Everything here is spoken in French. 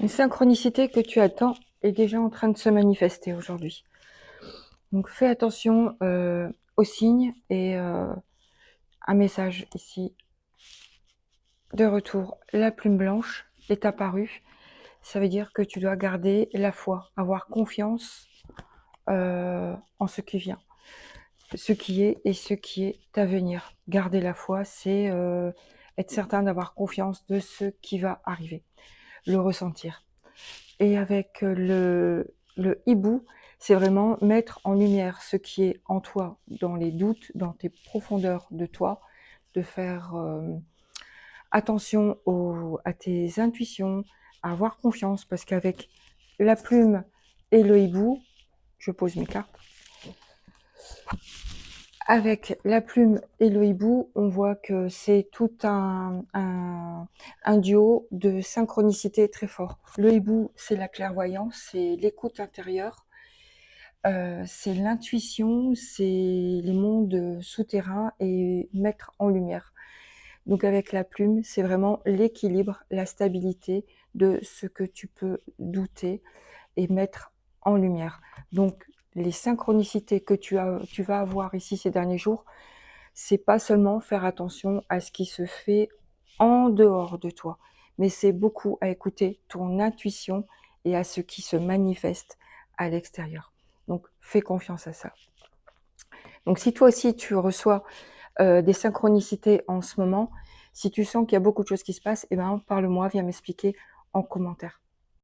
Une synchronicité que tu attends est déjà en train de se manifester aujourd'hui. Donc fais attention aux signes et un message ici de retour. La plume blanche est apparue. Ça veut dire que tu dois garder la foi, avoir confiance en ce qui vient, ce qui est et ce qui est à venir. Garder la foi, c'est être certain d'avoir confiance de ce qui va arriver, le ressentir. Et avec le hibou, c'est vraiment mettre en lumière ce qui est en toi, dans les doutes, dans tes profondeurs de toi, de faire attention à tes intuitions, à avoir confiance, parce qu'avec la plume et le hibou, je pose mes cartes, avec la plume et le hibou, on voit que c'est tout un duo de synchronicité très fort. Le hibou, c'est la clairvoyance, c'est l'écoute intérieure, c'est l'intuition, c'est les mondes souterrains et mettre en lumière. Donc avec la plume, c'est vraiment l'équilibre, la stabilité de ce que tu peux douter et mettre en lumière. Donc les synchronicités que tu vas avoir ici ces derniers jours, c'est pas seulement faire attention à ce qui se fait en dehors de toi, mais c'est beaucoup à écouter ton intuition et à ce qui se manifeste à l'extérieur. Donc fais confiance à ça. Donc si toi aussi tu reçois des synchronicités en ce moment, si tu sens qu'il y a beaucoup de choses qui se passent, eh ben parle-moi, viens m'expliquer en commentaire.